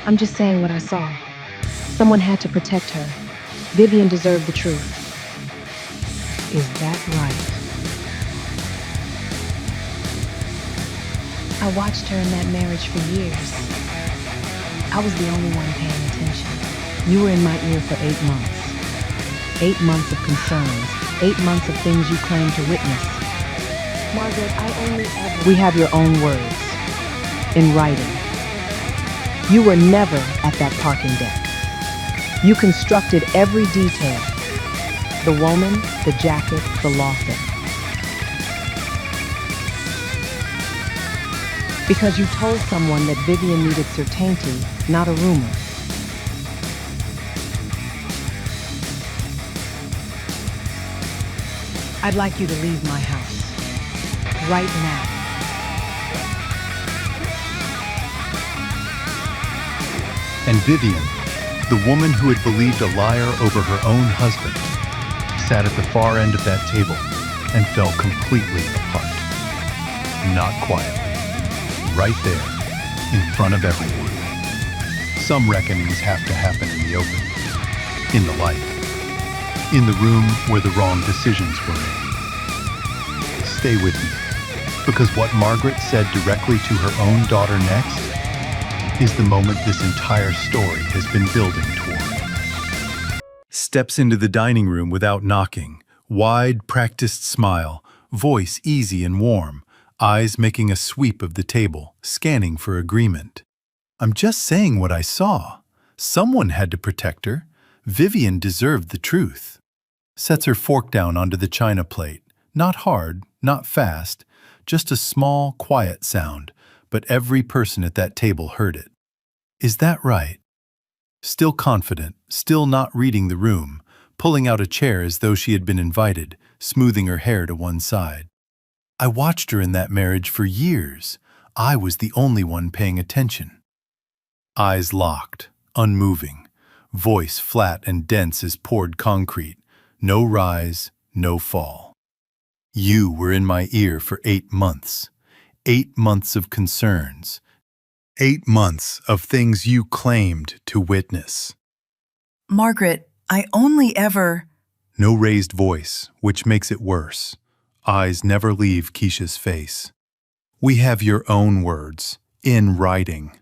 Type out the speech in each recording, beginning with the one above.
I'm just saying what I saw. Someone had to protect her. Vivian deserved the truth. Is that right? I watched her in that marriage for years. I was the only one paying attention. You were in my ear for 8 months. 8 months of concerns. 8 months of things you claimed to witness. Margaret, I only ever... We have your own words. In writing. You were never at that parking deck. You constructed every detail. The woman, the jacket, the loft. Because you told someone that Vivian needed certainty, not a rumor. I'd like you to leave my house. Right now. And Vivian, the woman who had believed a liar over her own husband, sat at the far end of that table and fell completely apart. Not quietly. Right there, in front of everyone. Some reckonings have to happen in the open, in the light, in the room where the wrong decisions were made. Stay with me, because what Margaret said directly to her own daughter next is the moment this entire story has been building toward. Steps into the dining room without knocking, wide, practiced smile, voice easy and warm, eyes making a sweep of the table, scanning for agreement. I'm just saying what I saw. Someone had to protect her. Vivian deserved the truth. Sets her fork down onto the china plate. Not hard, not fast, just a small, quiet sound, but every person at that table heard it. Is that right? Still confident, still not reading the room, pulling out a chair as though she had been invited, smoothing her hair to one side. I watched her in that marriage for years. I was the only one paying attention. Eyes locked, unmoving, voice flat and dense as poured concrete, no rise, no fall. You were in my ear for 8 months. 8 months of concerns. 8 months of things you claimed to witness. Margaret, I only ever... No raised voice, which makes it worse. Eyes never leave Keisha's face. We have your own words, in writing.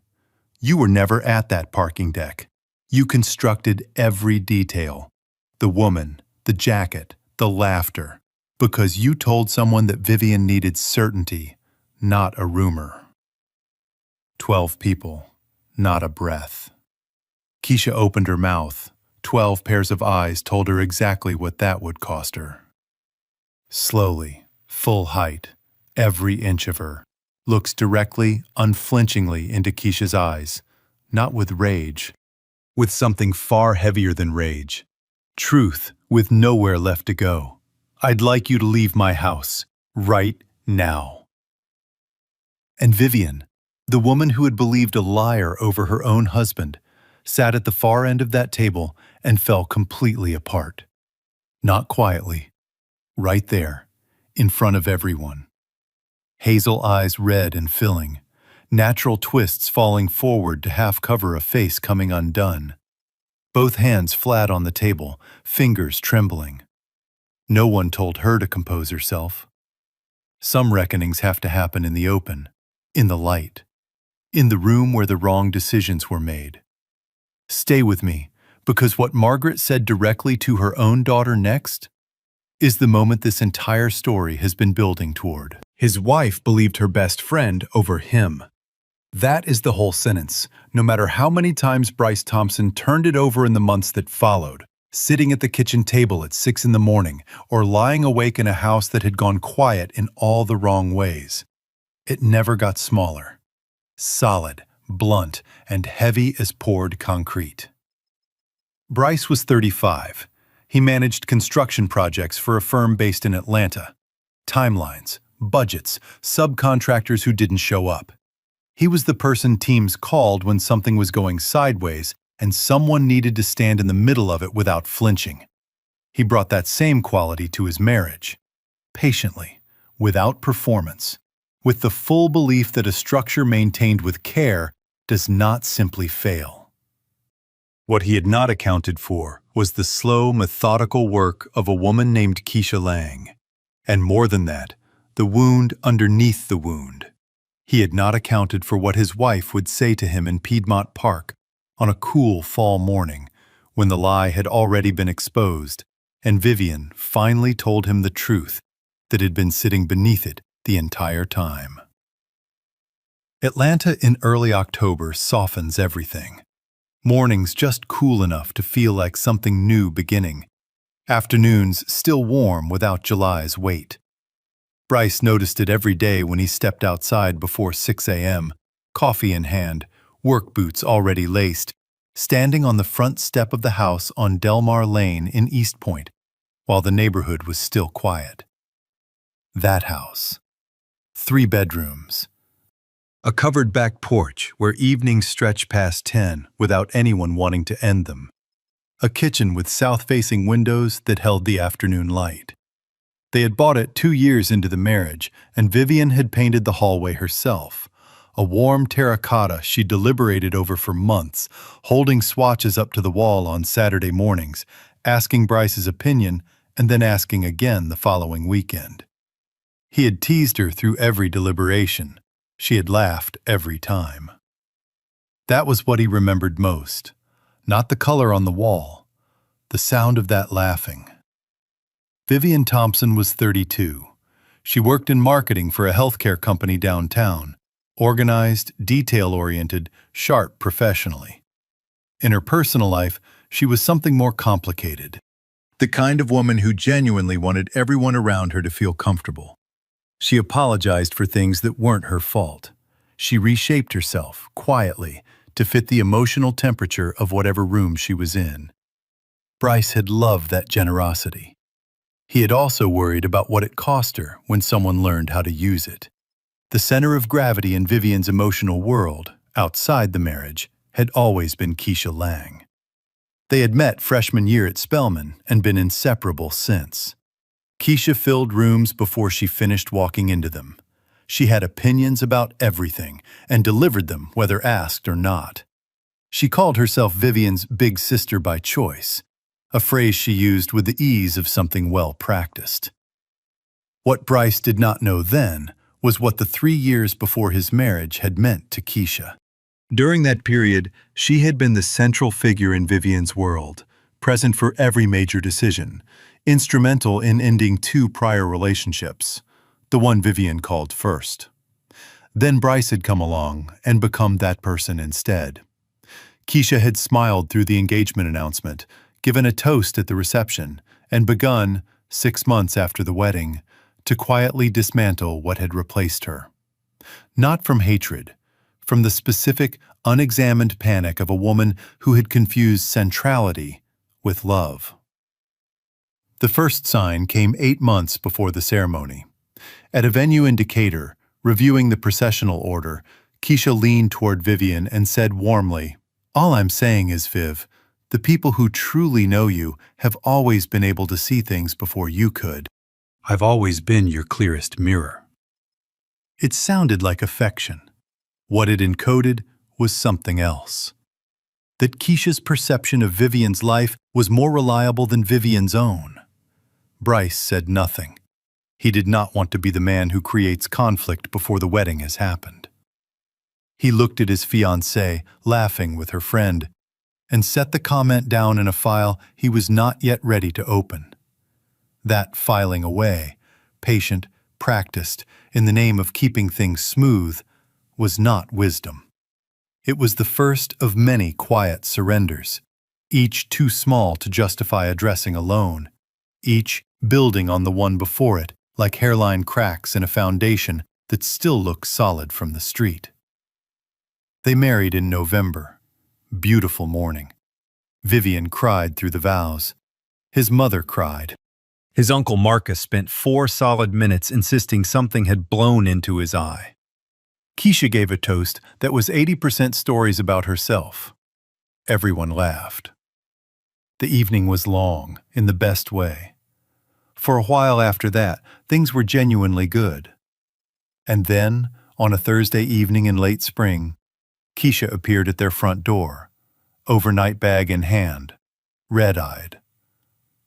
You were never at that parking deck. You constructed every detail. The woman, the jacket, the laughter. Because you told someone that Vivian needed certainty, not a rumor. 12 people, not a breath. Keisha opened her mouth. 12 pairs of eyes told her exactly what that would cost her. Slowly, full height, every inch of her, looks directly, unflinchingly into Keisha's eyes, not with rage, with something far heavier than rage. Truth with nowhere left to go. I'd like you to leave my house, right now. And Vivian, the woman who had believed a liar over her own husband, sat at the far end of that table and fell completely apart. Not quietly, right there, in front of everyone. Hazel eyes red and filling, natural twists falling forward to half cover a face coming undone. Both hands flat on the table, fingers trembling. No one told her to compose herself. Some reckonings have to happen in the open, in the light, in the room where the wrong decisions were made. Stay with me, because what Margaret said directly to her own daughter next is the moment this entire story has been building toward. His wife believed her best friend over him. That is the whole sentence, no matter how many times Bryce Thompson turned it over in the months that followed, sitting at the kitchen table at 6 in the morning, or lying awake in a house that had gone quiet in all the wrong ways. It never got smaller. Solid, blunt, and heavy as poured concrete. Bryce was 35. He managed construction projects for a firm based in Atlanta. Timelines, budgets, subcontractors who didn't show up. He was the person teams called when something was going sideways and someone needed to stand in the middle of it without flinching. He brought that same quality to his marriage. Patiently, without performance, with the full belief that a structure maintained with care does not simply fail. What he had not accounted for was the slow, methodical work of a woman named Keisha Lang. And more than that, the wound underneath the wound. He had not accounted for what his wife would say to him in Piedmont Park on a cool fall morning when the lie had already been exposed and Vivian finally told him the truth that had been sitting beneath it the entire time. Atlanta in early October softens everything. Mornings just cool enough to feel like something new beginning. Afternoons still warm without July's weight. Bryce noticed it every day when he stepped outside before 6 a.m., coffee in hand, work boots already laced, standing on the front step of the house on Delmar Lane in East Point, while the neighborhood was still quiet. That house. 3 bedrooms. A covered back porch where evenings stretched past 10 without anyone wanting to end them. A kitchen with south-facing windows that held the afternoon light. They had bought it 2 years into the marriage, and Vivian had painted the hallway herself. A warm terracotta she deliberated over for months, holding swatches up to the wall on Saturday mornings, asking Bryce's opinion, and then asking again the following weekend. He had teased her through every deliberation. She had laughed every time. That was what he remembered most. Not the color on the wall, the sound of that laughing. Vivian Thompson was 32. She worked in marketing for a healthcare company downtown, organized, detail-oriented, sharp professionally. In her personal life, she was something more complicated. The kind of woman who genuinely wanted everyone around her to feel comfortable. She apologized for things that weren't her fault. She reshaped herself, quietly, to fit the emotional temperature of whatever room she was in. Bryce had loved that generosity. He had also worried about what it cost her when someone learned how to use it. The center of gravity in Vivian's emotional world, outside the marriage, had always been Keisha Lang. They had met freshman year at Spelman and been inseparable since. Keisha filled rooms before she finished walking into them. She had opinions about everything and delivered them whether asked or not. She called herself Vivian's big sister by choice, a phrase she used with the ease of something well practiced. What Bryce did not know then was what the 3 years before his marriage had meant to Keisha. During that period, she had been the central figure in Vivian's world, present for every major decision, instrumental in ending 2 prior relationships, the one Vivian called first. Then Bryce had come along and become that person instead. Keisha had smiled through the engagement announcement, given a toast at the reception, and begun, 6 months after the wedding, to quietly dismantle what had replaced her. Not from hatred, from the specific, unexamined panic of a woman who had confused centrality with love. The first sign came 8 months before the ceremony. At a venue in Decatur, reviewing the processional order, Keisha leaned toward Vivian and said warmly, "All I'm saying is, Viv, the people who truly know you have always been able to see things before you could. I've always been your clearest mirror." It sounded like affection. What it encoded was something else. That Keisha's perception of Vivian's life was more reliable than Vivian's own. Bryce said nothing. He did not want to be the man who creates conflict before the wedding has happened. He looked at his fiancée, laughing with her friend, and set the comment down in a file he was not yet ready to open. That filing away, patient, practiced, in the name of keeping things smooth, was not wisdom. It was the first of many quiet surrenders, each too small to justify addressing alone, each building on the one before it like hairline cracks in a foundation that still looked solid from the street. They married in November. Beautiful morning. Vivian cried through the vows. His mother cried. His uncle Marcus spent 4 solid minutes insisting something had blown into his eye. Keisha gave a toast that was 80% stories about herself. Everyone laughed. The evening was long, in the best way. For a while after that, things were genuinely good. And then, on a Thursday evening in late spring, Keisha appeared at their front door, overnight bag in hand, red-eyed.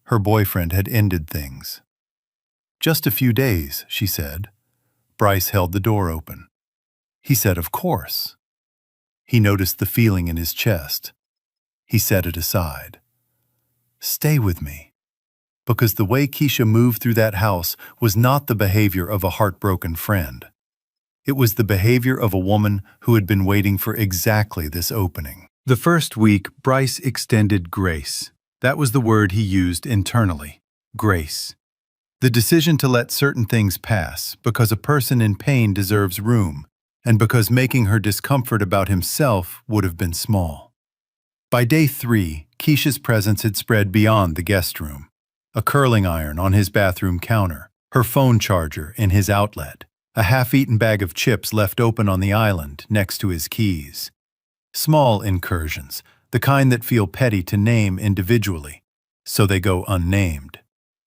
Her boyfriend had ended things. "Just a few days," she said. Bryce held the door open. He said, "Of course." He noticed the feeling in his chest. He set it aside. "Stay with me." Because the way Keisha moved through that house was not the behavior of a heartbroken friend. It was the behavior of a woman who had been waiting for exactly this opening. The first week, Bryce extended grace. That was the word he used internally. Grace. The decision to let certain things pass because a person in pain deserves room, and because making her discomfort about himself would have been small. By day 3, Keisha's presence had spread beyond the guest room. A curling iron on his bathroom counter, her phone charger in his outlet, a half-eaten bag of chips left open on the island next to his keys. Small incursions, the kind that feel petty to name individually, so they go unnamed.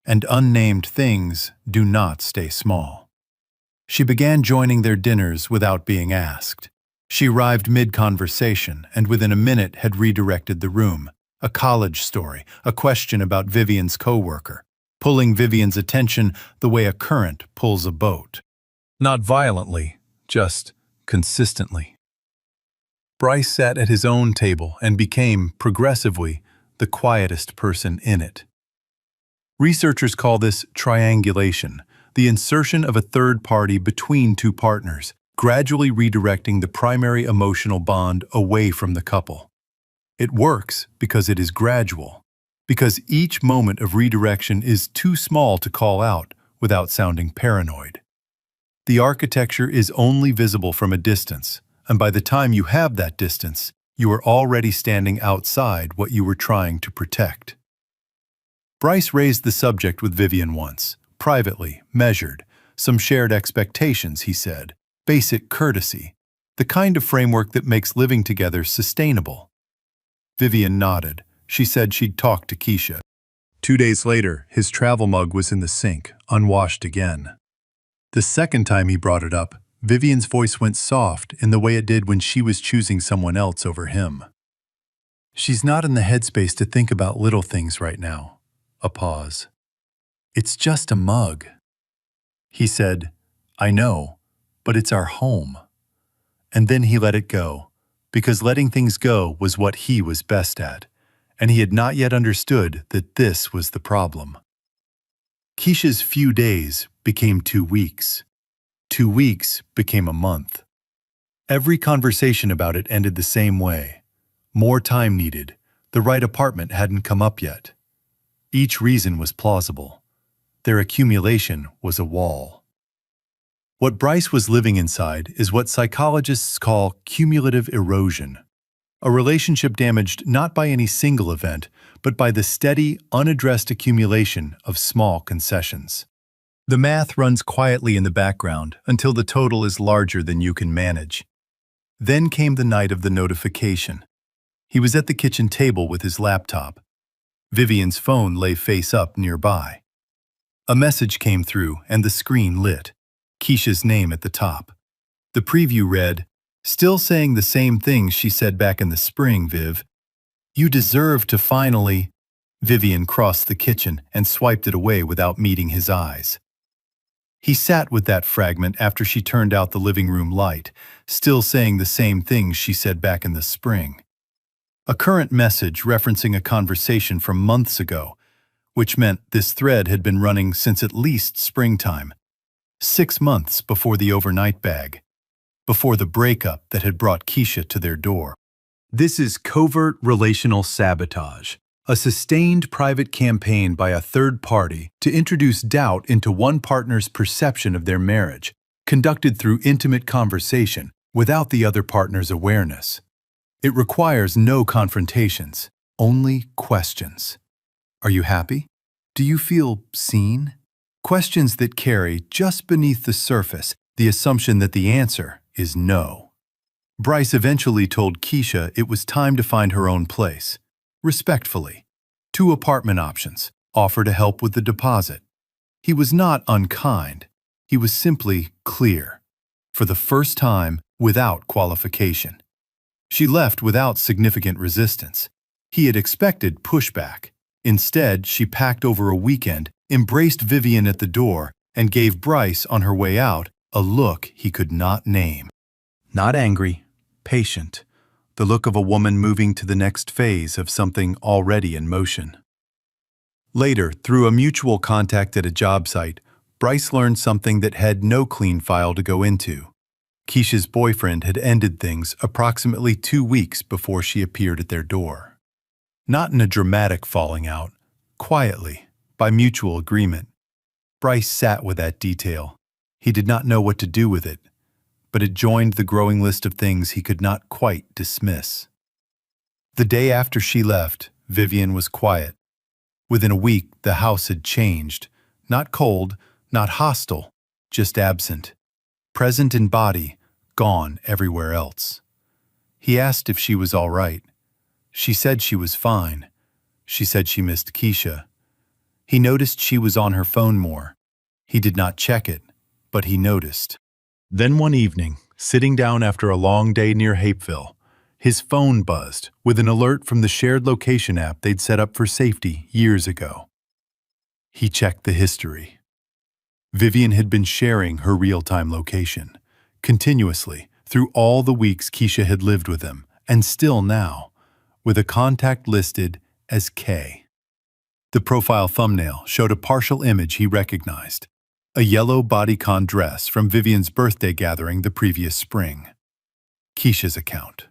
And unnamed things do not stay small. She began joining their dinners without being asked. She arrived mid-conversation and within a minute had redirected the room. A college story, a question about Vivian's coworker, pulling Vivian's attention the way a current pulls a boat. Not violently, just consistently. Bryce sat at his own table and became, progressively, the quietest person in it. Researchers call this triangulation, the insertion of a third party between two partners, gradually redirecting the primary emotional bond away from the couple. It works because it is gradual, because each moment of redirection is too small to call out without sounding paranoid. The architecture is only visible from a distance, and by the time you have that distance, you are already standing outside what you were trying to protect. Bryce raised the subject with Vivian once, privately, measured, some shared expectations, he said, basic courtesy, the kind of framework that makes living together sustainable. Vivian nodded. She said she'd talk to Keisha. 2 days later, his travel mug was in the sink, unwashed again. The second time he brought it up, Vivian's voice went soft in the way it did when she was choosing someone else over him. "She's not in the headspace to think about little things right now." A pause. "It's just a mug." He said, "I know, but it's our home." And then he let it go, because letting things go was what he was best at, and he had not yet understood that this was the problem. Keisha's few days became 2 weeks. 2 weeks became a month. Every conversation about it ended the same way. More time needed. The right apartment hadn't come up yet. Each reason was plausible. Their accumulation was a wall. What Bryce was living inside is what psychologists call cumulative erosion. A relationship damaged not by any single event, but by the steady, unaddressed accumulation of small concessions. The math runs quietly in the background until the total is larger than you can manage. Then came the night of the notification. He was at the kitchen table with his laptop. Vivian's phone lay face up nearby. A message came through and the screen lit. Keisha's name at the top. The preview read, "Still saying the same things she said back in the spring, Viv. You deserve to finally..." Vivian crossed the kitchen and swiped it away without meeting his eyes. He sat with that fragment after she turned out the living room light, still saying the same things she said back in the spring. A current message referencing a conversation from months ago, which meant this thread had been running since at least springtime. 6 months before the overnight bag, before the breakup that had brought Keisha to their door. This is covert relational sabotage, a sustained private campaign by a third party to introduce doubt into one partner's perception of their marriage, conducted through intimate conversation without the other partner's awareness. It requires no confrontations, only questions. Are you happy? Do you feel seen? Questions that carry, just beneath the surface, the assumption that the answer is no. Bryce eventually told Keisha it was time to find her own place. Respectfully. 2 apartment options, offer to help with the deposit. He was not unkind. He was simply clear. For the first time, without qualification. She left without significant resistance. He had expected pushback. Instead, she packed over a weekend, embraced Vivian at the door, and gave Bryce, on her way out, a look he could not name. Not angry, patient, the look of a woman moving to the next phase of something already in motion. Later, through a mutual contact at a job site, Bryce learned something that had no clean file to go into. Keisha's boyfriend had ended things approximately 2 weeks before she appeared at their door. Not in a dramatic falling out, quietly, by mutual agreement. Bryce sat with that detail. He did not know what to do with it, but it joined the growing list of things he could not quite dismiss. The day after she left, Vivian was quiet. Within a week, the house had changed. Not cold, not hostile, just absent. Present in body, gone everywhere else. He asked if she was all right. She said she was fine. She said she missed Keisha. He noticed she was on her phone more. He did not check it, but he noticed. Then one evening, sitting down after a long day near Hapeville, his phone buzzed with an alert from the shared location app they'd set up for safety years ago. He checked the history. Vivian had been sharing her real-time location, continuously, through all the weeks Keisha had lived with him, and still now, with a contact listed as K. The profile thumbnail showed a partial image he recognized, a yellow bodycon dress from Vivian's birthday gathering the previous spring. Keisha's account.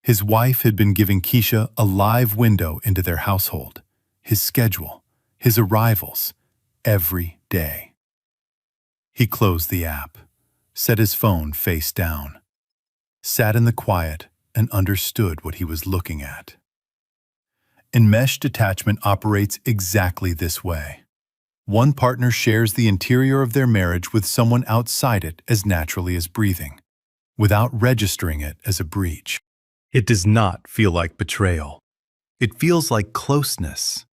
His wife had been giving Keisha a live window into their household, his schedule, his arrivals, every day. He closed the app, set his phone face down, sat in the quiet and understood what he was looking at. Enmeshed attachment operates exactly this way. One partner shares the interior of their marriage with someone outside it as naturally as breathing, without registering it as a breach. It does not feel like betrayal. It feels like closeness.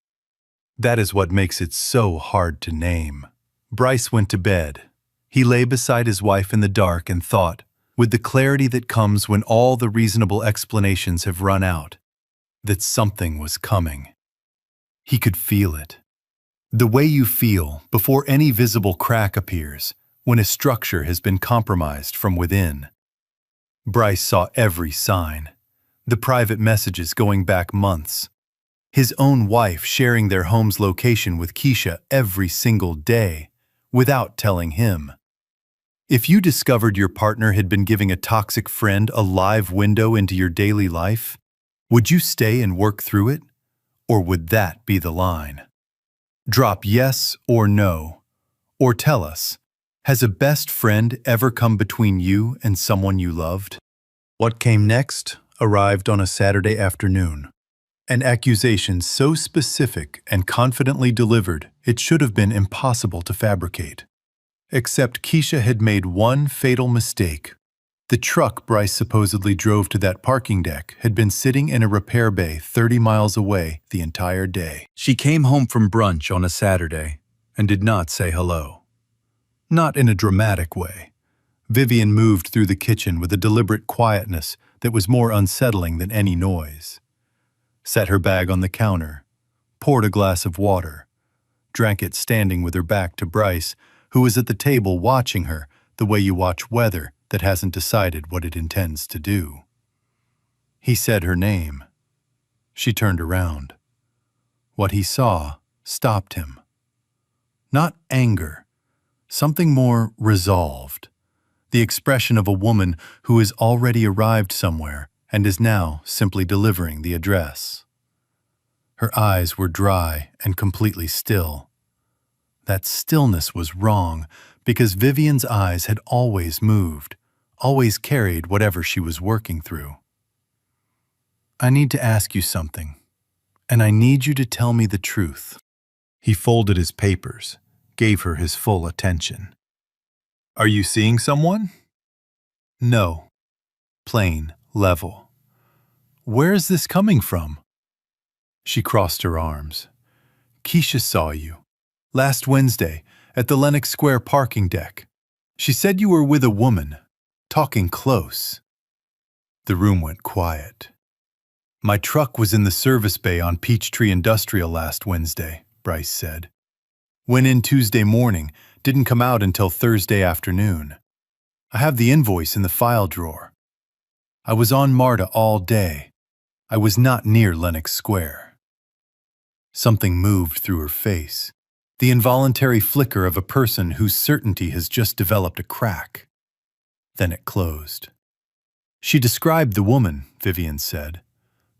That is what makes it so hard to name. Bryce went to bed. He lay beside his wife in the dark and thought, with the clarity that comes when all the reasonable explanations have run out, that something was coming. He could feel it. The way you feel before any visible crack appears, when a structure has been compromised from within. Bryce saw every sign. The private messages going back months. His own wife sharing their home's location with Keisha every single day, without telling him. If you discovered your partner had been giving a toxic friend a live window into your daily life, would you stay and work through it? Or would that be the line? Drop yes or no, or tell us, has a best friend ever come between you and someone you loved? What came next arrived on a Saturday afternoon. An accusation so specific and confidently delivered it should have been impossible to fabricate. Except Keisha had made one fatal mistake. The truck Bryce supposedly drove to that parking deck had been sitting in a repair bay 30 miles away the entire day. She came home from brunch on a Saturday and did not say hello. Not in a dramatic way. Vivian moved through the kitchen with a deliberate quietness that was more unsettling than any noise. Set her bag on the counter, poured a glass of water, drank it standing with her back to Bryce, who was at the table watching her the way you watch weather that hasn't decided what it intends to do. He said her name. She turned around. What he saw stopped him. Not anger, something more resolved. The expression of a woman who has already arrived somewhere and is now simply delivering the address. Her eyes were dry and completely still. That stillness was wrong because Vivian's eyes had always moved, always carried whatever she was working through. I need to ask you something, and I need you to tell me the truth. He folded his papers, gave her his full attention. Are you seeing someone? No. Plain, level. Where is this coming from? She crossed her arms. Keisha saw you. Last Wednesday, at the Lenox Square parking deck. She said you were with a woman, talking close. The room went quiet. My truck was in the service bay on Peachtree Industrial last Wednesday, Bryce said. Went in Tuesday morning, didn't come out until Thursday afternoon. I have the invoice in the file drawer. I was on MARTA all day. I was not near Lenox Square. Something moved through her face, the involuntary flicker of a person whose certainty has just developed a crack. Then it closed. She described the woman, Vivian said.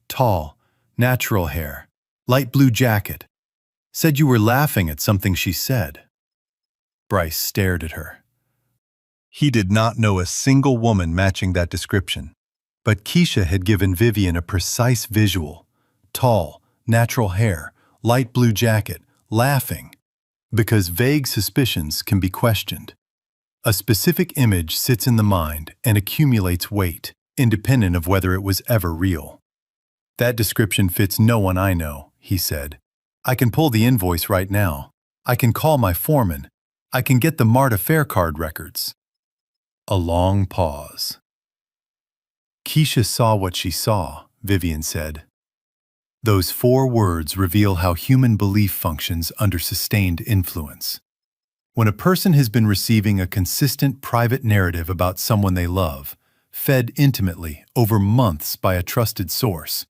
Tall, natural hair, light blue jacket. Said you were laughing at something she said. Bryce stared at her. He did not know a single woman matching that description, but Keisha had given Vivian a precise visual. Tall, natural hair, light blue jacket, laughing. Because vague suspicions can be questioned. A specific image sits in the mind and accumulates weight, independent of whether it was ever real. That description fits no one I know, he said. I can pull the invoice right now. I can call my foreman. I can get the MARTA fare card records. A long pause. Keisha saw what she saw, Vivian said. Those 4 words reveal how human belief functions under sustained influence. When a person has been receiving a consistent private narrative about someone they love, fed intimately over months by a trusted source,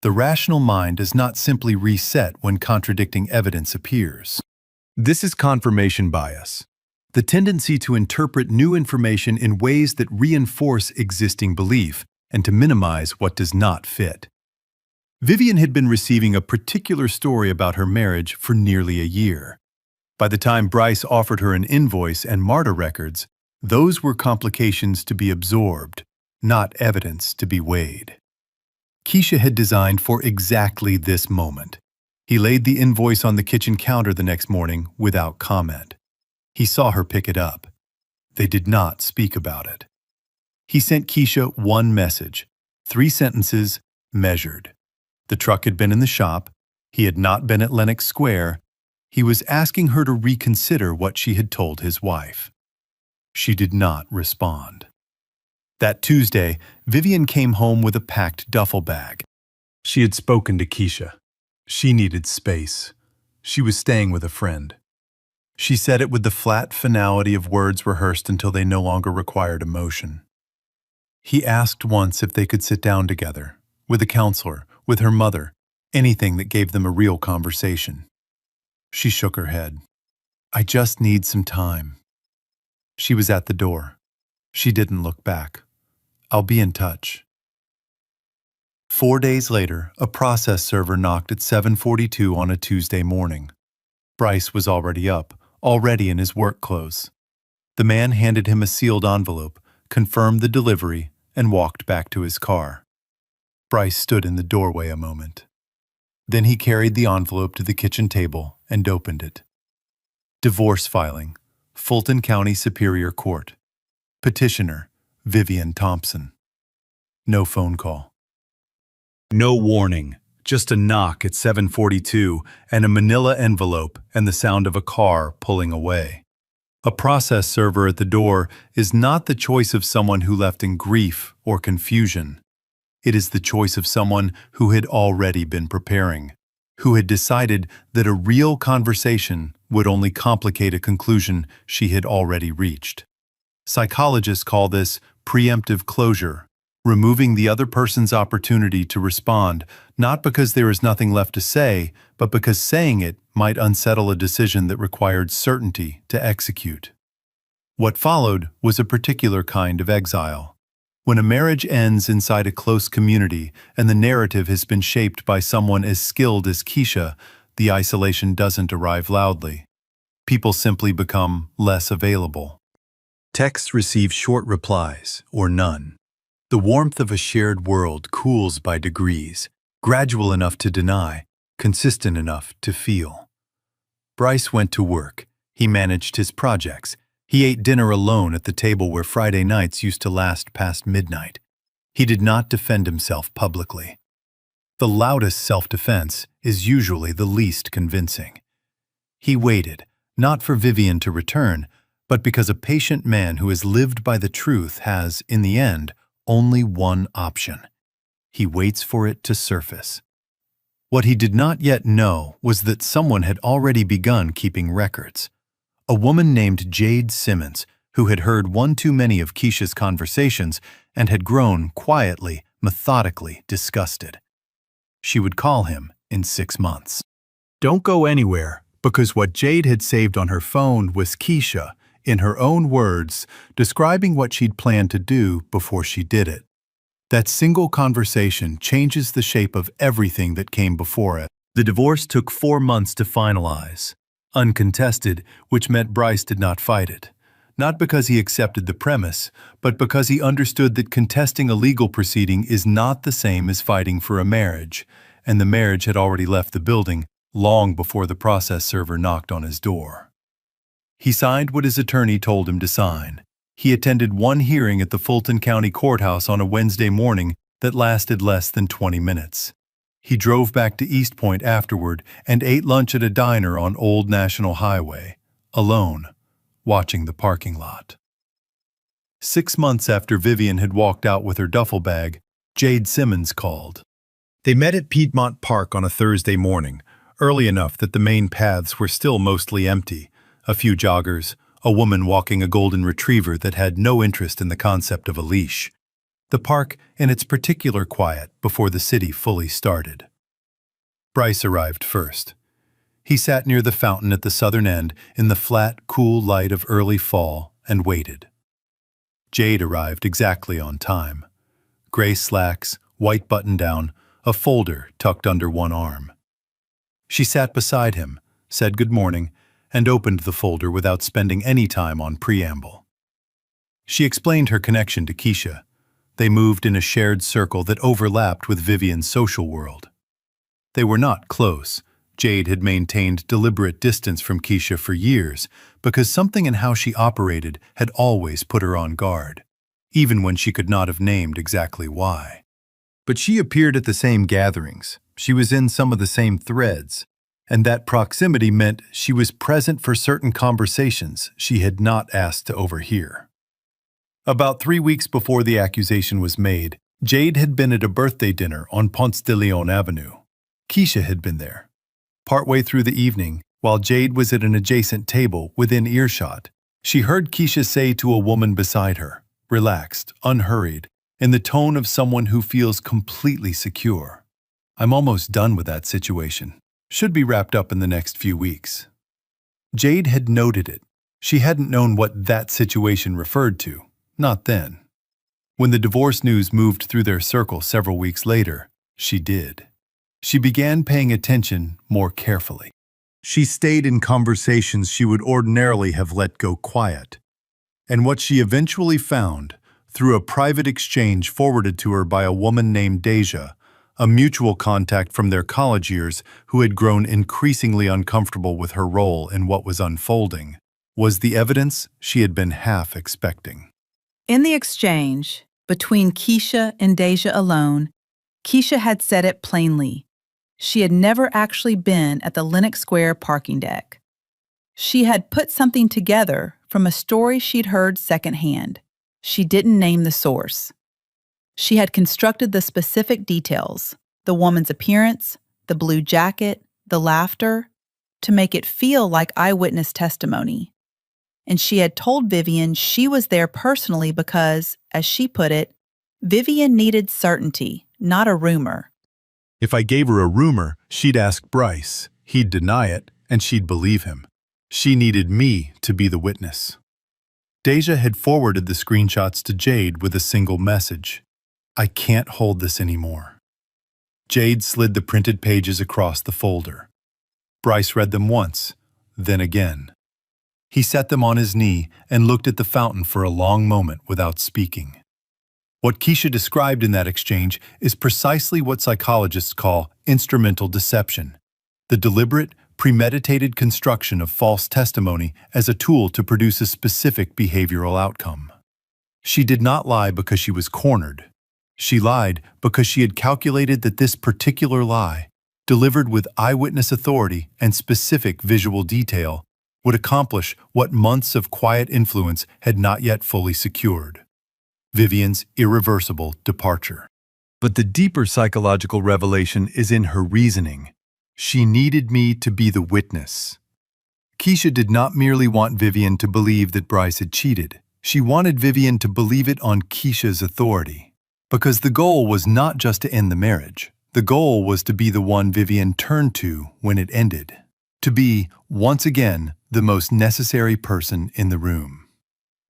the rational mind does not simply reset when contradicting evidence appears. This is confirmation bias, the tendency to interpret new information in ways that reinforce existing belief and to minimize what does not fit. Vivian had been receiving a particular story about her marriage for nearly a year. By the time Bryce offered her an invoice and MARTA records, those were complications to be absorbed, not evidence to be weighed. Keisha had designed for exactly this moment. He laid the invoice on the kitchen counter the next morning without comment. He saw her pick it up. They did not speak about it. He sent Keisha one message, 3 sentences, measured. The truck had been in the shop. He had not been at Lenox Square. He was asking her to reconsider what she had told his wife. She did not respond. That Tuesday, Vivian came home with a packed duffel bag. She had spoken to Keisha. She needed space. She was staying with a friend. She said it with the flat finality of words rehearsed until they no longer required emotion. He asked once if they could sit down together, with a counselor, with her mother, anything that gave them a real conversation. She shook her head. I just need some time. She was at the door. She didn't look back. I'll be in touch. 4 days later, a process server knocked at 7:42 on a Tuesday morning. Bryce was already up, already in his work clothes. The man handed him a sealed envelope, confirmed the delivery, and walked back to his car. Bryce stood in the doorway a moment. Then he carried the envelope to the kitchen table and opened it. Divorce filing, Fulton County Superior Court. Petitioner, Vivian Thompson. No phone call. No warning, just a knock at 7:42 and a manila envelope and the sound of a car pulling away. A process server at the door is not the choice of someone who left in grief or confusion. It is the choice of someone who had already been preparing, who had decided that a real conversation would only complicate a conclusion she had already reached. Psychologists call this preemptive closure, removing the other person's opportunity to respond, not because there is nothing left to say, but because saying it might unsettle a decision that required certainty to execute. What followed was a particular kind of exile. When a marriage ends inside a close community and the narrative has been shaped by someone as skilled as Keisha, the isolation doesn't arrive loudly. People simply become less available. Texts receive short replies, or none. The warmth of a shared world cools by degrees, gradual enough to deny, consistent enough to feel. Bryce went to work. He managed his projects. He ate dinner alone at the table where Friday nights used to last past midnight. He did not defend himself publicly. The loudest self-defense is usually the least convincing. He waited, not for Vivian to return, but because a patient man who has lived by the truth has, in the end, only one option. He waits for it to surface. What he did not yet know was that someone had already begun keeping records. A woman named Jade Simmons, who had heard one too many of Keisha's conversations and had grown quietly, methodically disgusted. She would call him in 6 months. Don't go anywhere, because what Jade had saved on her phone was Keisha, in her own words, describing what she'd planned to do before she did it. That single conversation changes the shape of everything that came before it. The divorce took 4 months to finalize, uncontested, which meant Bryce did not fight it. Not because he accepted the premise, but because he understood that contesting a legal proceeding is not the same as fighting for a marriage, and the marriage had already left the building long before the process server knocked on his door. He signed what his attorney told him to sign. He attended one hearing at the Fulton County Courthouse on a Wednesday morning that lasted less than 20 minutes. He drove back to East Point afterward and ate lunch at a diner on Old National Highway, alone, watching the parking lot. 6 months after Vivian had walked out with her duffel bag, Jade Simmons called. They met at Piedmont Park on a Thursday morning, early enough that the main paths were still mostly empty. A few joggers, a woman walking a golden retriever that had no interest in the concept of a leash. The park in its particular quiet before the city fully started. Bryce arrived first. He sat near the fountain at the southern end in the flat, cool light of early fall and waited. Jade arrived exactly on time. Gray slacks, white button-down, a folder tucked under one arm. She sat beside him, said good morning, and opened the folder without spending any time on preamble. She explained her connection to Keisha. They moved in a shared circle that overlapped with Vivian's social world. They were not close. Jade had maintained deliberate distance from Keisha for years because something in how she operated had always put her on guard, even when she could not have named exactly why. But she appeared at the same gatherings. She was in some of the same threads, and that proximity meant she was present for certain conversations she had not asked to overhear. About 3 weeks before the accusation was made, Jade had been at a birthday dinner on Ponce de Leon Avenue. Keisha had been there. Partway through the evening, while Jade was at an adjacent table within earshot, she heard Keisha say to a woman beside her, relaxed, unhurried, in the tone of someone who feels completely secure, "I'm almost done with that situation. Should be wrapped up in the next few weeks." Jade had noted it. She hadn't known what that situation referred to, not then. When the divorce news moved through their circle several weeks later, she did. She began paying attention more carefully. She stayed in conversations she would ordinarily have let go quiet. And what she eventually found, through a private exchange forwarded to her by a woman named Deja, a mutual contact from their college years who had grown increasingly uncomfortable with her role in what was unfolding, was the evidence she had been half expecting. In the exchange, between Keisha and Deja alone, Keisha had said it plainly. She had never actually been at the Lenox Square parking deck. She had put something together from a story she'd heard secondhand. She didn't name the source. She had constructed the specific details, the woman's appearance, the blue jacket, the laughter, to make it feel like eyewitness testimony. And she had told Vivian she was there personally because, as she put it, Vivian needed certainty, not a rumor. If I gave her a rumor, she'd ask Bryce. He'd deny it, and she'd believe him. She needed me to be the witness. Deja had forwarded the screenshots to Jade with a single message. "I can't hold this anymore." Jade slid the printed pages across the folder. Bryce read them once, then again. He set them on his knee and looked at the fountain for a long moment without speaking. What Keisha described in that exchange is precisely what psychologists call instrumental deception, the deliberate, premeditated construction of false testimony as a tool to produce a specific behavioral outcome. She did not lie because she was cornered. She lied because she had calculated that this particular lie, delivered with eyewitness authority and specific visual detail, would accomplish what months of quiet influence had not yet fully secured. Vivian's irreversible departure. But the deeper psychological revelation is in her reasoning. She needed me to be the witness. Keisha did not merely want Vivian to believe that Bryce had cheated. She wanted Vivian to believe it on Keisha's authority. Because the goal was not just to end the marriage. The goal was to be the one Vivian turned to when it ended. To be, once again, the most necessary person in the room.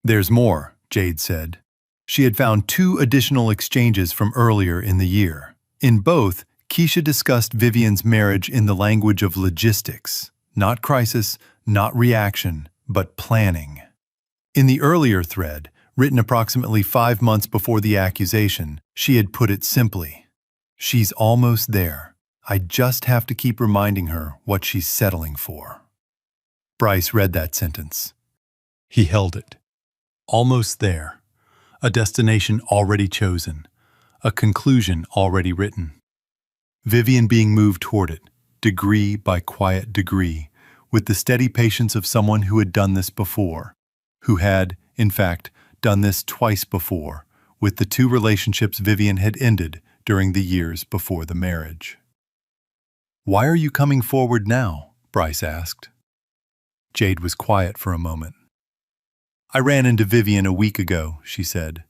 There's more, Jade said. She had found 2 additional exchanges from earlier in the year. In both, Keisha discussed Vivian's marriage in the language of logistics. Not crisis, not reaction, but planning. In the earlier thread, written approximately 5 months before the accusation, she had put it simply. She's almost there. I just have to keep reminding her what she's settling for. Bryce read that sentence. He held it. Almost there. A destination already chosen. A conclusion already written. Vivian being moved toward it, degree by quiet degree, with the steady patience of someone who had done this before, who had, in fact, done this twice before, with the 2 relationships Vivian had ended during the years before the marriage. "Why are you coming forward now?" Bryce asked. Jade was quiet for a moment. "I ran into Vivian a week ago," she said,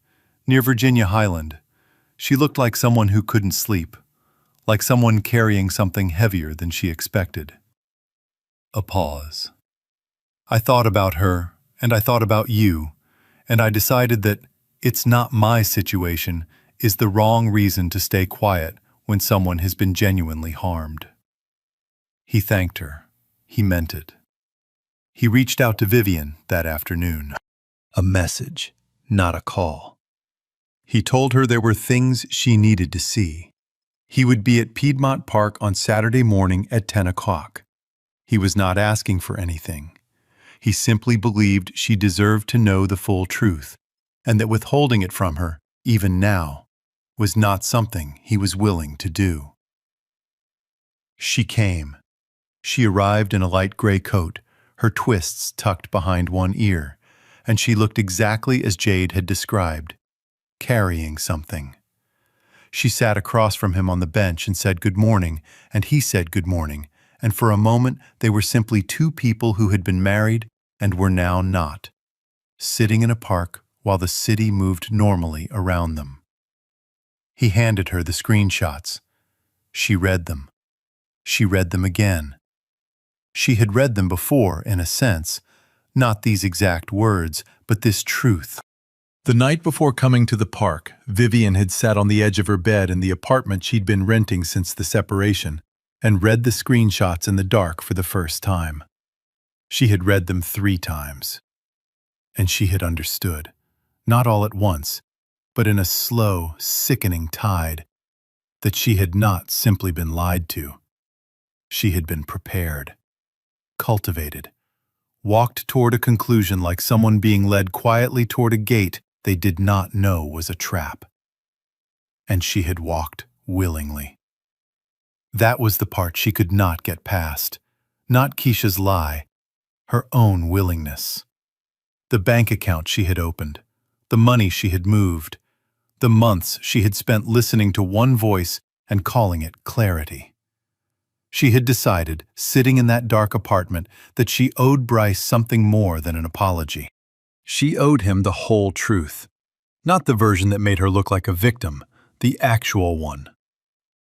"near Virginia Highland. She looked like someone who couldn't sleep, like someone carrying something heavier than she expected." A pause. "I thought about her, and I thought about you, and I decided that it's not my situation is the wrong reason to stay quiet when someone has been genuinely harmed." He thanked her. He meant it. He reached out to Vivian that afternoon. A message, not a call. He told her there were things she needed to see. He would be at Piedmont Park on Saturday morning at 10 o'clock. He was not asking for anything. He simply believed she deserved to know the full truth, and that withholding it from her, even now, was not something he was willing to do. She came. She arrived in a light gray coat, her twists tucked behind one ear, and she looked exactly as Jade had described, carrying something. She sat across from him on the bench and said good morning, and he said good morning, and for a moment they were simply 2 people who had been married and were now not, sitting in a park while the city moved normally around them. He handed her the screenshots. She read them. She read them again. She had read them before, in a sense, not these exact words, but this truth. The night before coming to the park, Vivian had sat on the edge of her bed in the apartment she'd been renting since the separation, and read the screenshots in the dark for the first time. She had read them 3 times. And she had understood, not all at once, but in a slow, sickening tide, that she had not simply been lied to. She had been prepared, cultivated, walked toward a conclusion like someone being led quietly toward a gate they did not know was a trap. And she had walked willingly. That was the part she could not get past. Not Keisha's lie, her own willingness. The bank account she had opened, the money she had moved, the months she had spent listening to one voice and calling it clarity. She had decided, sitting in that dark apartment, that she owed Bryce something more than an apology. She owed him the whole truth, not the version that made her look like a victim, the actual one.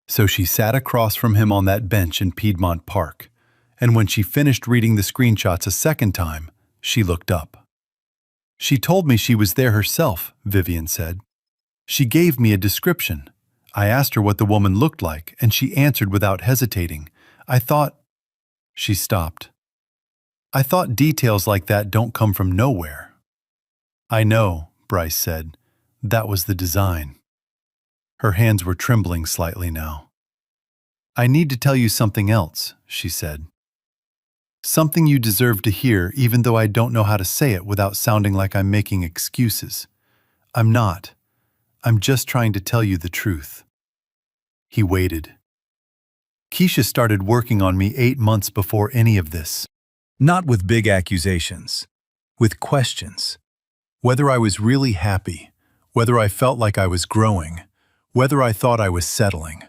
So she sat across from him on that bench in Piedmont Park, and when she finished reading the screenshots a second time, she looked up. "She told me she was there herself," Vivian said. "She gave me a description. I asked her what the woman looked like, and she answered without hesitating. I thought—" She stopped. "I thought details like that don't come from nowhere." "I know," Bryce said. "That was the design." Her hands were trembling slightly now. "I need to tell you something else," she said. "Something you deserve to hear, even though I don't know how to say it without sounding like I'm making excuses. I'm not. I'm just trying to tell you the truth." He waited. "Keisha started working on me 8 months before any of this. Not with big accusations, with questions. Whether I was really happy, whether I felt like I was growing, whether I thought I was settling.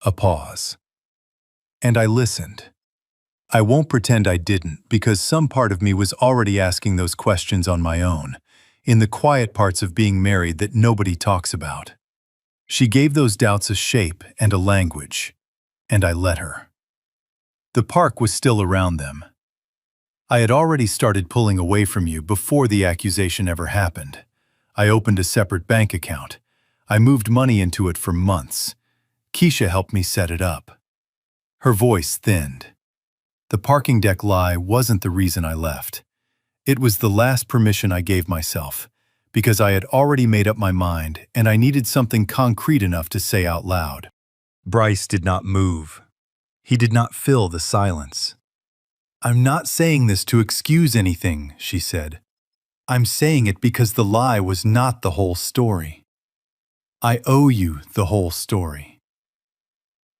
A pause. And I listened. I won't pretend I didn't, because some part of me was already asking those questions on my own, in the quiet parts of being married that nobody talks about. She gave those doubts a shape and a language, and I let her. The park was still around them. I had already started pulling away from you before the accusation ever happened. I opened a separate bank account. I moved money into it for months. Keisha helped me set it up. Her voice thinned. The parking deck lie wasn't the reason I left. It was the last permission I gave myself, because I had already made up my mind and I needed something concrete enough to say out loud. Bryce did not move. He did not fill the silence. "I'm not saying this to excuse anything," she said. "I'm saying it because the lie was not the whole story. I owe you the whole story."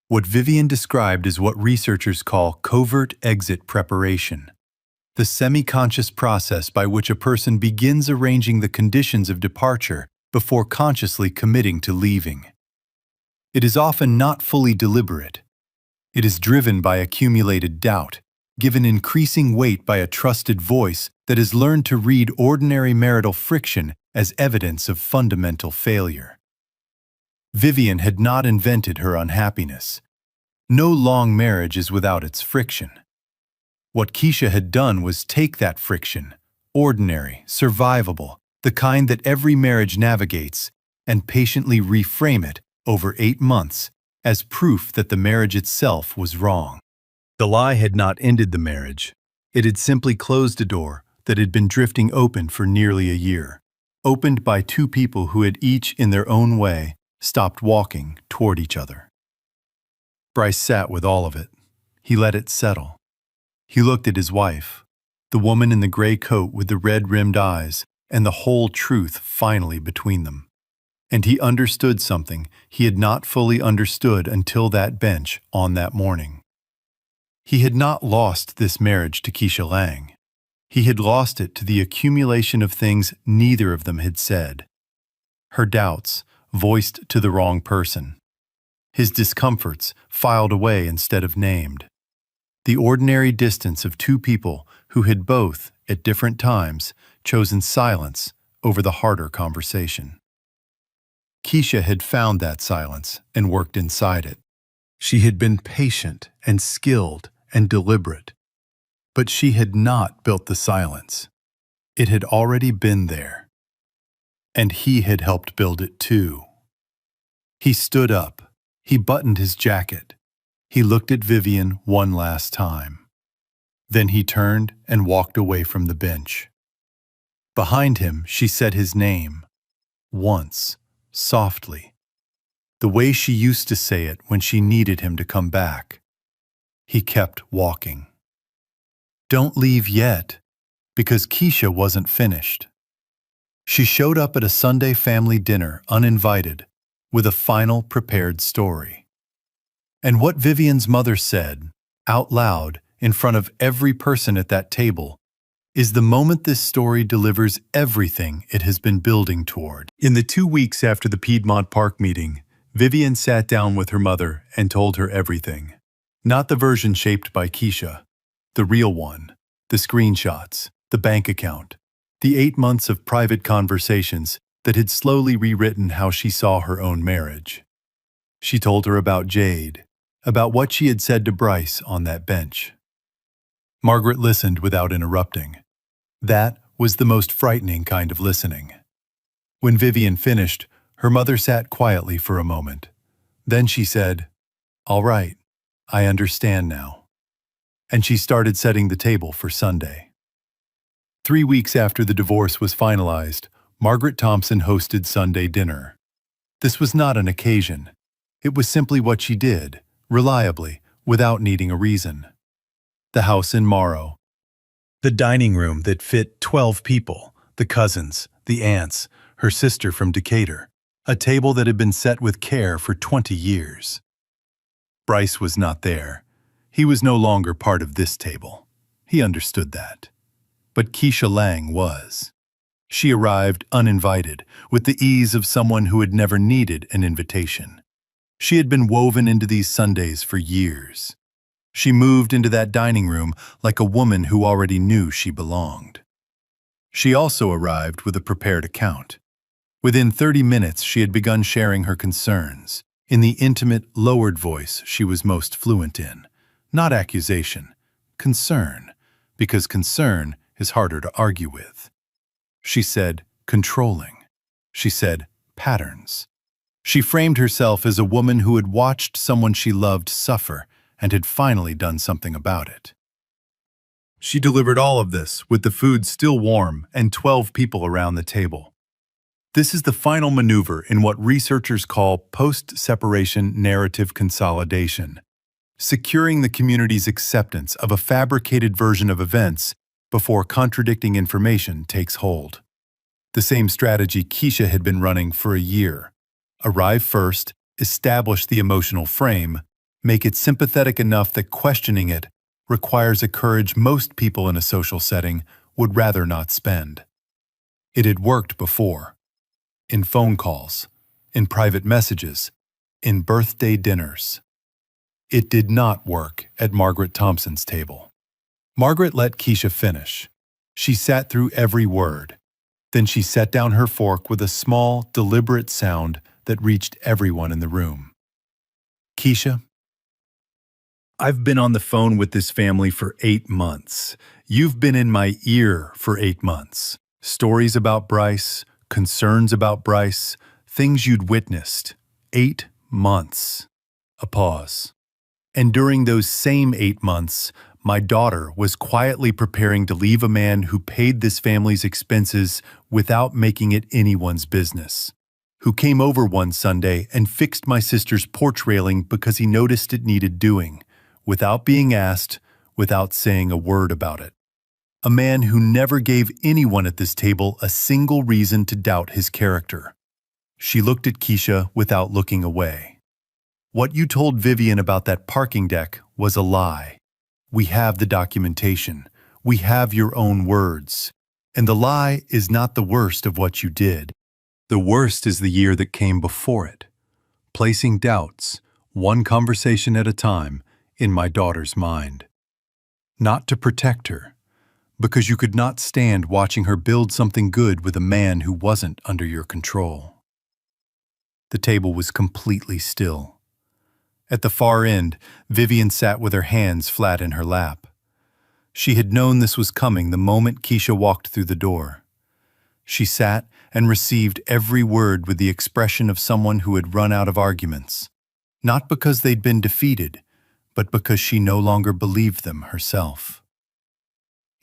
What Vivian described is what researchers call covert exit preparation, the semi-conscious process by which a person begins arranging the conditions of departure before consciously committing to leaving. It is often not fully deliberate. It is driven by accumulated doubt, given increasing weight by a trusted voice that has learned to read ordinary marital friction as evidence of fundamental failure. Vivian had not invented her unhappiness. No long marriage is without its friction. What Keisha had done was take that friction, ordinary, survivable, the kind that every marriage navigates, and patiently reframe it over 8 months as proof that the marriage itself was wrong. The lie had not ended the marriage. It had simply closed a door that had been drifting open for nearly a year, opened by 2 people who had each, in their own way, stopped walking toward each other. Bryce sat with all of it. He let it settle. He looked at his wife, the woman in the gray coat with the red-rimmed eyes, and the whole truth finally between them. And he understood something he had not fully understood until that bench on that morning. He had not lost this marriage to Keisha Lang. He had lost it to the accumulation of things neither of them had said. Her doubts, voiced to the wrong person. His discomforts, filed away instead of named. The ordinary distance of 2 people who had both, at different times, chosen silence over the harder conversation. Keisha had found that silence and worked inside it. She had been patient and skilled and deliberate. But she had not built the silence. It had already been there. And he had helped build it too. He stood up. He buttoned his jacket. He looked at Vivian one last time. Then he turned and walked away from the bench. Behind him, she said his name. Once, softly. The way she used to say it when she needed him to come back. He kept walking. "Don't leave yet," because Keisha wasn't finished. She showed up at a Sunday family dinner uninvited, with a final prepared story. And what Vivian's mother said, out loud, in front of every person at that table, is the moment this story delivers everything it has been building toward. In the 2 weeks after the Piedmont Park meeting, Vivian sat down with her mother and told her everything. Not the version shaped by Keisha, the real one, the screenshots, the bank account, the 8 months of private conversations that had slowly rewritten how she saw her own marriage. She told her about Jade, about what she had said to Bryce on that bench. Margaret listened without interrupting. That was the most frightening kind of listening. When Vivian finished, her mother sat quietly for a moment. Then she said, "All right, I understand now." And she started setting the table for Sunday. 3 weeks after the divorce was finalized, Margaret Thompson hosted Sunday dinner. This was not an occasion. It was simply what she did, reliably, without needing a reason. The house in Morrow. The dining room that fit 12 people, the cousins, the aunts, her sister from Decatur. A table that had been set with care for 20 years. Bryce was not there. He was no longer part of this table. He understood that. But Keisha Lang was. She arrived uninvited, with the ease of someone who had never needed an invitation. She had been woven into these Sundays for years. She moved into that dining room like a woman who already knew she belonged. She also arrived with a prepared account. Within 30 minutes, she had begun sharing her concerns, in the intimate, lowered voice she was most fluent in. Not accusation, concern, because concern is harder to argue with. She said controlling. She said patterns. She framed herself as a woman who had watched someone she loved suffer and had finally done something about it. She delivered all of this with the food still warm and 12 people around the table. This is the final maneuver in what researchers call post-separation narrative consolidation, securing the community's acceptance of a fabricated version of events before contradicting information takes hold. The same strategy Keisha had been running for a year. Arrive first, establish the emotional frame, make it sympathetic enough that questioning it requires a courage most people in a social setting would rather not spend. It had worked before. In phone calls, in private messages, in birthday dinners. It did not work at Margaret Thompson's table. Margaret let Keisha finish. She sat through every word. Then she set down her fork with a small, deliberate sound that reached everyone in the room. Keisha, I've been on the phone with this family for 8 months. You've been in my ear for 8 months. Stories about Bryce, concerns about Bryce, things you'd witnessed. 8 months. A pause. And during those same 8 months, my daughter was quietly preparing to leave a man who paid this family's expenses without making it anyone's business, who came over one Sunday and fixed my sister's porch railing because he noticed it needed doing, without being asked, without saying a word about it. A man who never gave anyone at this table a single reason to doubt his character. She looked at Keisha without looking away. What you told Vivian about that parking deck was a lie. We have the documentation. We have your own words. And the lie is not the worst of what you did. The worst is the year that came before it, placing doubts, one conversation at a time, in my daughter's mind. Not to protect her, because you could not stand watching her build something good with a man who wasn't under your control. The table was completely still. At the far end, Vivian sat with her hands flat in her lap. She had known this was coming the moment Keisha walked through the door. She sat and received every word with the expression of someone who had run out of arguments, not because they'd been defeated, but because she no longer believed them herself.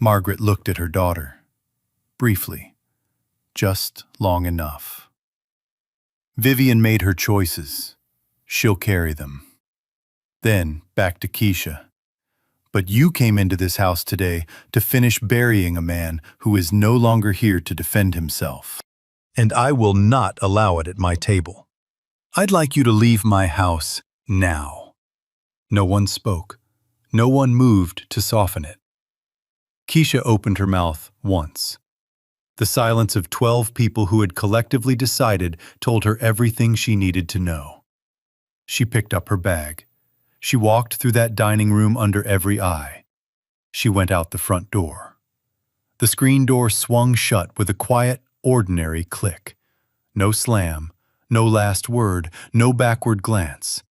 Margaret looked at her daughter, briefly, just long enough. Vivian made her choices. She'll carry them. Then back to Keisha. But you came into this house today to finish burying a man who is no longer here to defend himself. And I will not allow it at my table. I'd like you to leave my house now. No one spoke. No one moved to soften it. Keisha opened her mouth once. The silence of 12 people who had collectively decided told her everything she needed to know. She picked up her bag. She walked through that dining room under every eye. She went out the front door. The screen door swung shut with a quiet, ordinary click. No slam, no last word, no backward glance.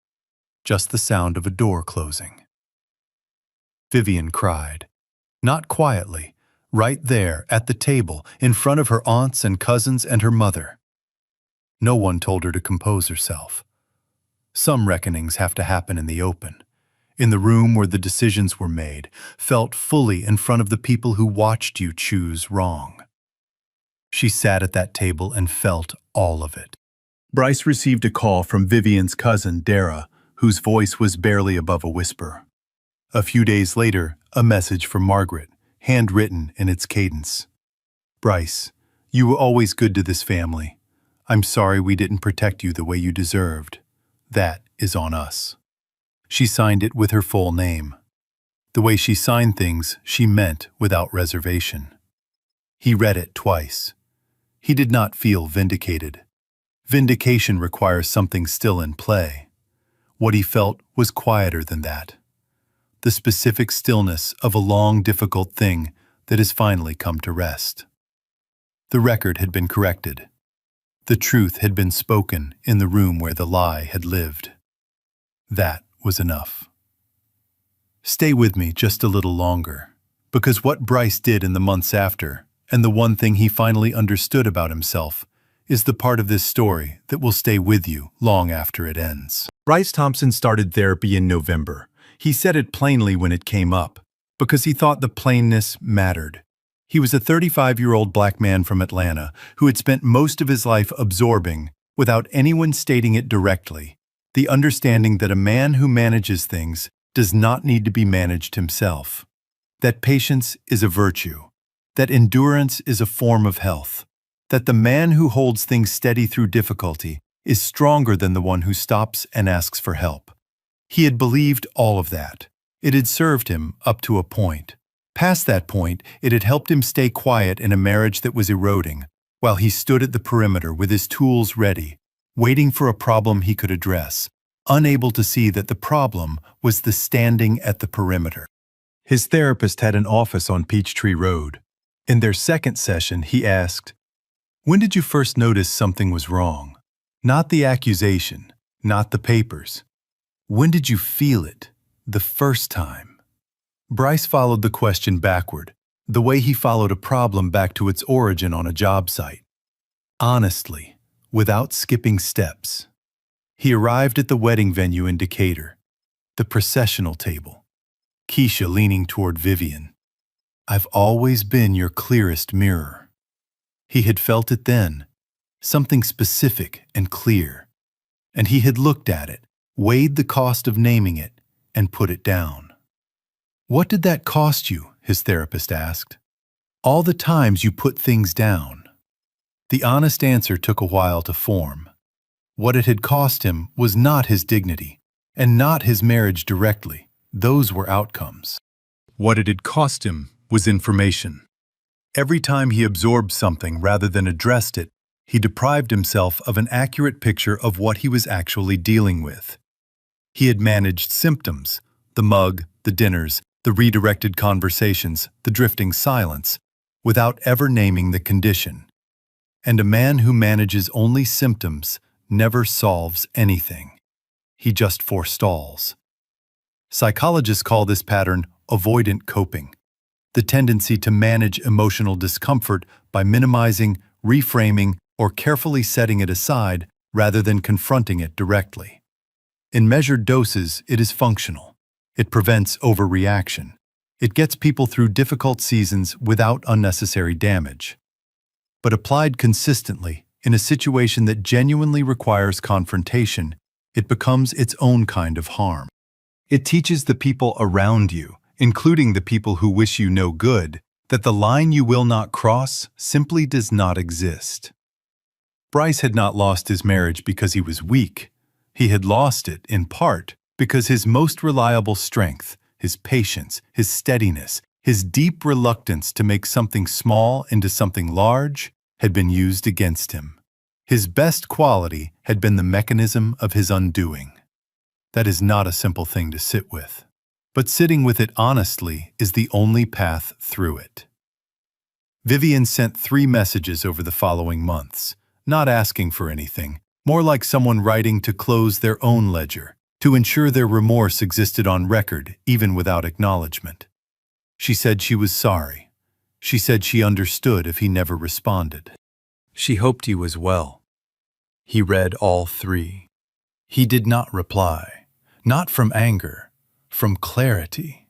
Just the sound of a door closing. Vivian cried. Not quietly, right there at the table, in front of her aunts and cousins and her mother. No one told her to compose herself. Some reckonings have to happen in the open, in the room where the decisions were made, felt fully in front of the people who watched you choose wrong. She sat at that table and felt all of it. Bryce received a call from Vivian's cousin, Dara, whose voice was barely above a whisper. A few days later, a message from Margaret, handwritten in its cadence. Bryce, you were always good to this family. I'm sorry we didn't protect you the way you deserved. That is on us. She signed it with her full name. The way she signed things, she meant without reservation. He read it twice. He did not feel vindicated. Vindication requires something still in play. What he felt was quieter than that. The specific stillness of a long, difficult thing that has finally come to rest. The record had been corrected. The truth had been spoken in the room where the lie had lived. That was enough. Stay with me just a little longer, because what Bryce did in the months after, and the one thing he finally understood about himself, is the part of this story that will stay with you long after it ends. Bryce Thompson started therapy in November. He said it plainly when it came up, because he thought the plainness mattered. He was a 35-year-old black man from Atlanta who had spent most of his life absorbing, without anyone stating it directly, the understanding that a man who manages things does not need to be managed himself. That patience is a virtue. That endurance is a form of health. That the man who holds things steady through difficulty is stronger than the one who stops and asks for help. He had believed all of that. It had served him up to a point. Past that point, it had helped him stay quiet in a marriage that was eroding, while he stood at the perimeter with his tools ready, waiting for a problem he could address, unable to see that the problem was the standing at the perimeter. His therapist had an office on Peachtree Road. In their second session, he asked, "When did you first notice something was wrong? Not the accusation, not the papers. When did you feel it, the first time?" Bryce followed the question backward, the way he followed a problem back to its origin on a job site. Honestly, without skipping steps. He arrived at the wedding venue in Decatur, the processional table. Keisha leaning toward Vivian. "I've always been your clearest mirror." He had felt it then, something specific and clear. And he had looked at it, weighed the cost of naming it, and put it down. "What did that cost you?" his therapist asked. "All the times you put things down." The honest answer took a while to form. What it had cost him was not his dignity, and not his marriage directly. Those were outcomes. What it had cost him was information. Every time he absorbed something rather than addressed it, he deprived himself of an accurate picture of what he was actually dealing with. He had managed symptoms, the mug, the dinners, the redirected conversations, the drifting silence, without ever naming the condition. And a man who manages only symptoms never solves anything. He just forestalls. Psychologists call this pattern avoidant coping, the tendency to manage emotional discomfort by minimizing, reframing, or carefully setting it aside rather than confronting it directly. In measured doses, it is functional. It prevents overreaction. It gets people through difficult seasons without unnecessary damage. But applied consistently, in a situation that genuinely requires confrontation, it becomes its own kind of harm. It teaches the people around you, including the people who wish you no good, that the line you will not cross simply does not exist. Bryce had not lost his marriage because he was weak. He had lost it, in part, because his most reliable strength, his patience, his steadiness, his deep reluctance to make something small into something large, had been used against him. His best quality had been the mechanism of his undoing. That is not a simple thing to sit with. But sitting with it honestly is the only path through it. Vivian sent 3 messages over the following months, not asking for anything, more like someone writing to close their own ledger, to ensure their remorse existed on record even without acknowledgement. She said she was sorry. She said she understood if he never responded. She hoped he was well. He read all 3. He did not reply, not from anger, from clarity.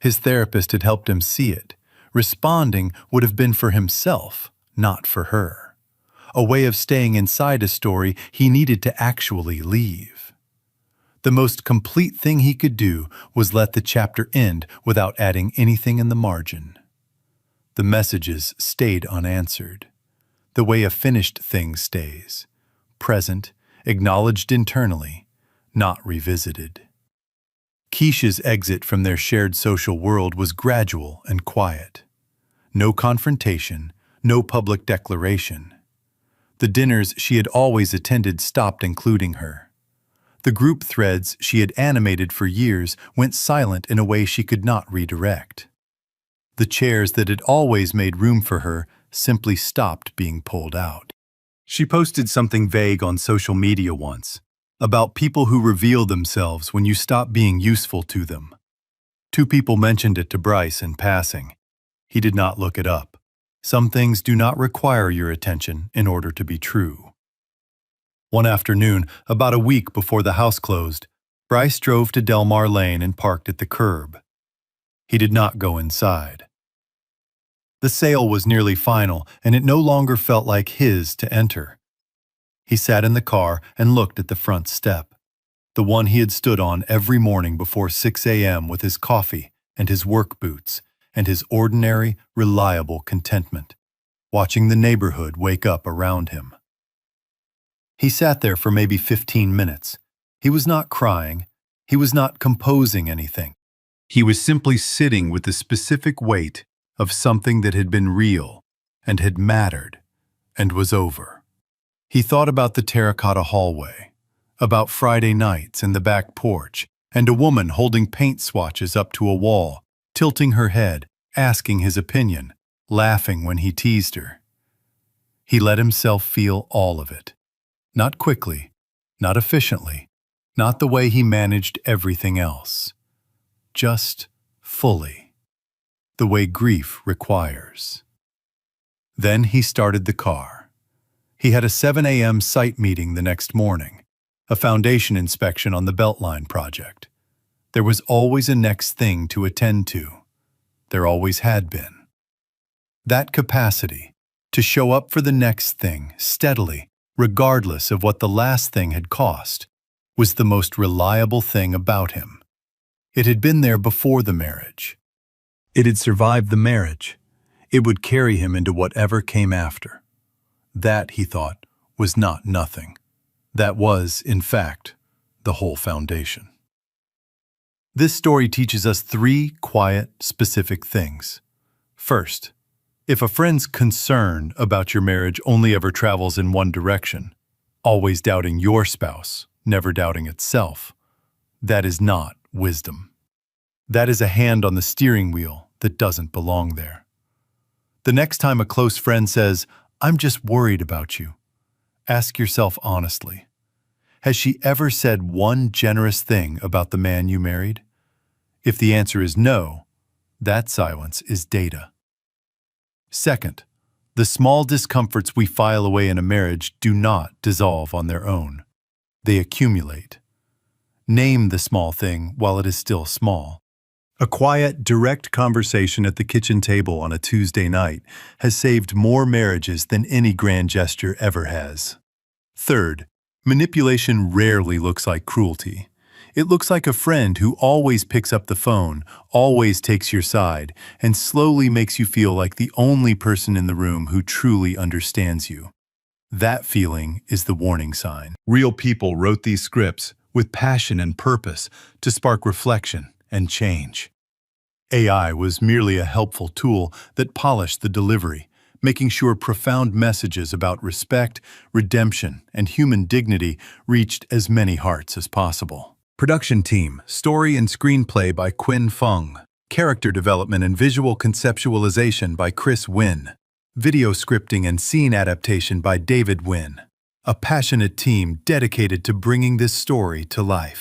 His therapist had helped him see it. Responding would have been for himself, not for her. A way of staying inside a story he needed to actually leave. The most complete thing he could do was let the chapter end without adding anything in the margin. The messages stayed unanswered, the way a finished thing stays, present, acknowledged internally, not revisited. Keisha's exit from their shared social world was gradual and quiet. No confrontation, No public declaration. The dinners she had always attended stopped including her. The group threads she had animated for years went silent in a way she could not redirect. The chairs that had always made room for her simply stopped being pulled out. She posted something vague on social media once, about people who reveal themselves when you stop being useful to them. 2 people mentioned it to Bryce in passing. He did not look it up. Some things do not require your attention in order to be true. One afternoon, about a week before the house closed, Bryce drove to Delmar Lane and parked at the curb. He did not go inside. The sale was nearly final, and it no longer felt like his to enter. He sat in the car and looked at the front step, the one he had stood on every morning before 6 a.m. with his coffee and his work boots and his ordinary, reliable contentment, watching the neighborhood wake up around him. He sat there for maybe 15 minutes. He was not crying. He was not composing anything. He was simply sitting with the specific weight of something that had been real and had mattered and was over. He thought about the terracotta hallway, about Friday nights and the back porch, and a woman holding paint swatches up to a wall, tilting her head, asking his opinion, laughing when he teased her. He let himself feel all of it. Not quickly, not efficiently, not the way he managed everything else. Just fully. The way grief requires. Then he started the car. He had a 7 a.m. site meeting the next morning, a foundation inspection on the Beltline project. There was always a next thing to attend to. There always had been. That capacity to show up for the next thing steadily, regardless of what the last thing had cost, was the most reliable thing about him. It had been there before the marriage. It had survived the marriage. It would carry him into whatever came after. That, he thought, was not nothing. That was, in fact, the whole foundation. This story teaches us 3 quiet, specific things. First, if a friend's concern about your marriage only ever travels in one direction, always doubting your spouse, never doubting itself, that is not wisdom. That is a hand on the steering wheel that doesn't belong there. The next time a close friend says, "I'm just worried about you," ask yourself honestly, has she ever said one generous thing about the man you married? If the answer is no, that silence is data. Second, the small discomforts we file away in a marriage do not dissolve on their own. They accumulate. Name the small thing while it is still small. A quiet, direct conversation at the kitchen table on a Tuesday night has saved more marriages than any grand gesture ever has. Third, manipulation rarely looks like cruelty. It looks like a friend who always picks up the phone, always takes your side, and slowly makes you feel like the only person in the room who truly understands you. That feeling is the warning sign. Real people wrote these scripts with passion and purpose to spark reflection and change. AI was merely a helpful tool that polished the delivery, making sure profound messages about respect, redemption, and human dignity reached as many hearts as possible. Production team, story and screenplay by Quinn Fung. Character development and visual conceptualization by Chris Wynn. Video scripting and scene adaptation by David Wynn. A passionate team dedicated to bringing this story to life.